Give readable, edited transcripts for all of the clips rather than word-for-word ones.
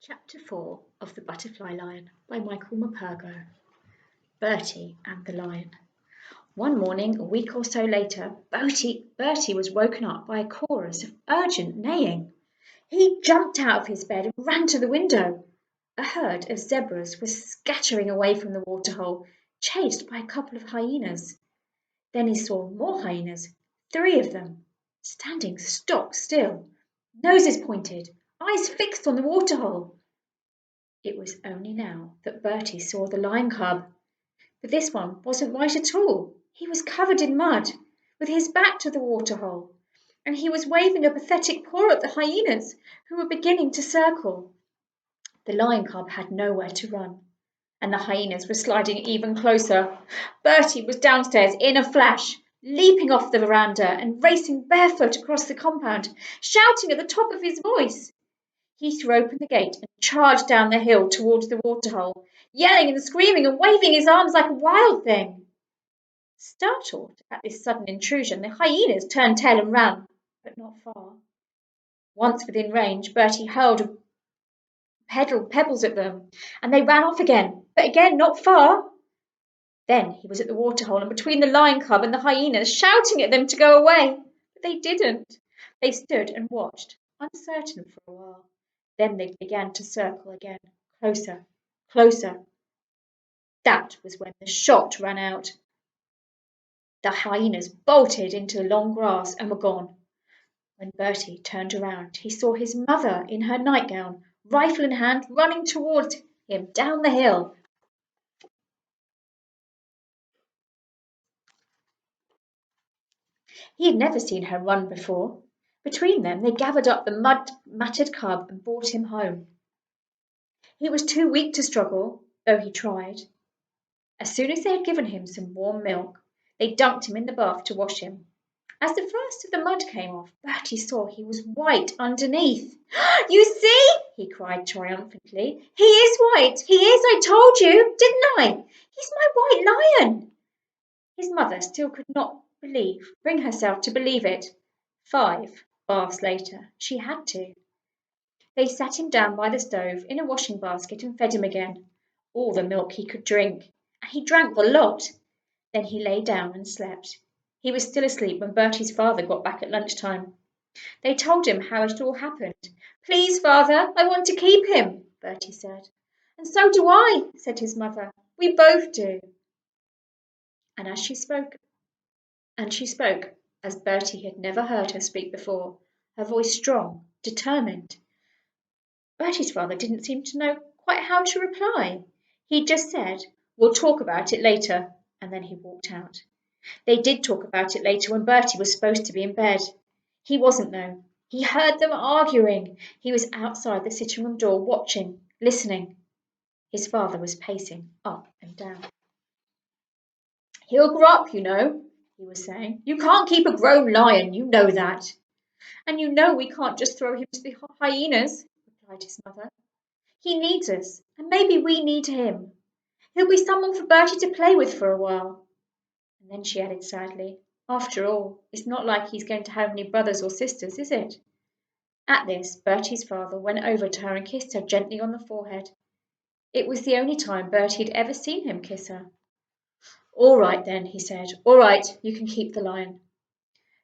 Chapter 4 of The Butterfly Lion by Michael Morpurgo. Bertie and the Lion. One morning, a week or so later, Bertie was woken up by a chorus of urgent neighing. He jumped out of his bed and ran to the window. A herd of zebras was scattering away from the waterhole, chased by a couple of hyenas. Then he saw more hyenas, 3 of them, standing stock still, noses pointed, eyes fixed on the waterhole. It was only now that Bertie saw the lion cub, but this one wasn't white at all. He was covered in mud, with his back to the waterhole, and he was waving a pathetic paw at the hyenas, who were beginning to circle. The lion cub had nowhere to run, and the hyenas were sliding even closer. Bertie was downstairs in a flash, leaping off the veranda and racing barefoot across the compound, shouting at the top of his voice. He threw open the gate and charged down the hill towards the waterhole, yelling and screaming and waving his arms like a wild thing. Startled at this sudden intrusion, the hyenas turned tail and ran, but not far. Once within range, Bertie hurled pebbles at them, and they ran off again, but again not far. Then he was at the waterhole and between the lion cub and the hyenas, shouting at them to go away, but they didn't. They stood and watched, uncertain for a while. Then they began to circle again, closer, closer. That was when the shot ran out. The hyenas bolted into the long grass and were gone. When Bertie turned around, he saw his mother in her nightgown, rifle in hand, running towards him down the hill. He had never seen her run before. Between them, they gathered up the mud-matted cub and brought him home. He was too weak to struggle, though he tried. As soon as they had given him some warm milk, they dunked him in the bath to wash him. As the first of the mud came off, Bertie saw he was white underneath. "You see," he cried triumphantly. "He is white. He is, I told you, didn't I? He's my white lion." His mother still could not bring herself to believe it. 5 baths later, she had to. They sat him down by the stove in a washing basket and fed him again, all the milk he could drink, and he drank the lot. Then he lay down and slept. He was still asleep when Bertie's father got back at lunchtime. They told him how it all happened. "Please, father, I want to keep him," Bertie said. "And so do I," said his mother. "We both do." And she spoke as Bertie had never heard her speak before, her voice strong, determined. Bertie's father didn't seem to know quite how to reply. He just said, "We'll talk about it later," and then he walked out. They did talk about it later when Bertie was supposed to be in bed. He wasn't, though. He heard them arguing. He was outside the sitting room door, watching, listening. His father was pacing up and down. "He'll grow up, you know," he was saying. "You can't keep a grown lion, you know that." "And you know we can't just throw him to the hyenas," replied his mother. "He needs us, and maybe we need him. He'll be someone for Bertie to play with for a while." And then she added sadly, "After all, it's not like he's going to have any brothers or sisters, is it?" At this, Bertie's father went over to her and kissed her gently on the forehead. It was the only time Bertie had ever seen him kiss her. "All right then," he said. "All right, you can keep the lion."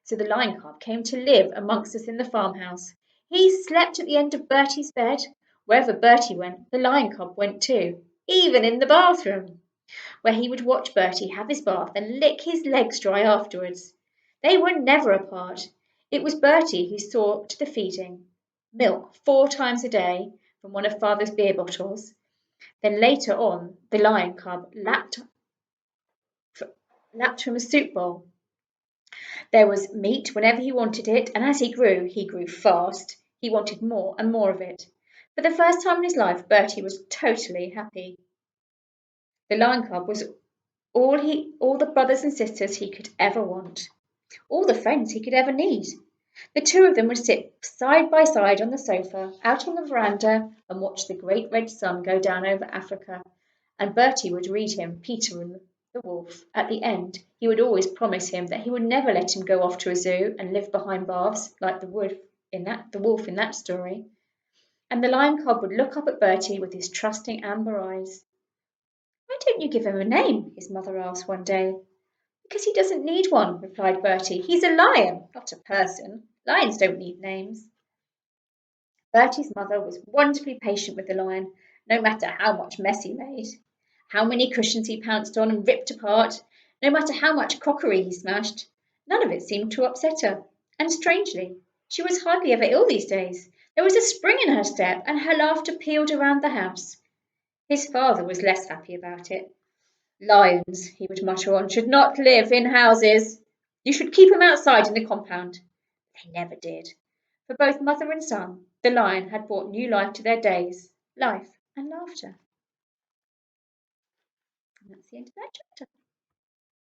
So the lion cub came to live amongst us in the farmhouse. He slept at the end of Bertie's bed. Wherever Bertie went, the lion cub went too, even in the bathroom, where he would watch Bertie have his bath and lick his legs dry afterwards. They were never apart. It was Bertie who saw to the feeding. Milk 4 times a day from one of father's beer bottles. Then later on, the lion cub lapped from a soup bowl. There was meat whenever he wanted it, and as he grew fast. He wanted more and more of it. For the first time in his life, Bertie was totally happy. The lion cub was all the brothers and sisters he could ever want, all the friends he could ever need. The 2 of them would sit side by side on the sofa, out on the veranda, and watch the great red sun go down over Africa, and Bertie would read him Peter and the Wolf. At the end, he would always promise him that he would never let him go off to a zoo and live behind barbs like the wolf in that story. and the lion cub would look up at Bertie with his trusting amber eyes. Why don't you give him a name? His mother asked one day. Because he doesn't need one, replied Bertie. He's a lion, not a person. Lions don't need names. Bertie's mother was wonderfully patient with the lion, no matter how much mess he made, how many cushions he pounced on and ripped apart, no matter how much crockery he smashed. None of it seemed to upset her. And strangely, she was hardly ever ill these days. There was a spring in her step, and her laughter pealed around the house. His father was less happy about it. Lions, he would mutter on, should not live in houses. You should keep them outside in the compound. They never did. For both mother and son, the lion had brought new life to their days, life and laughter. And that's the end of that chapter.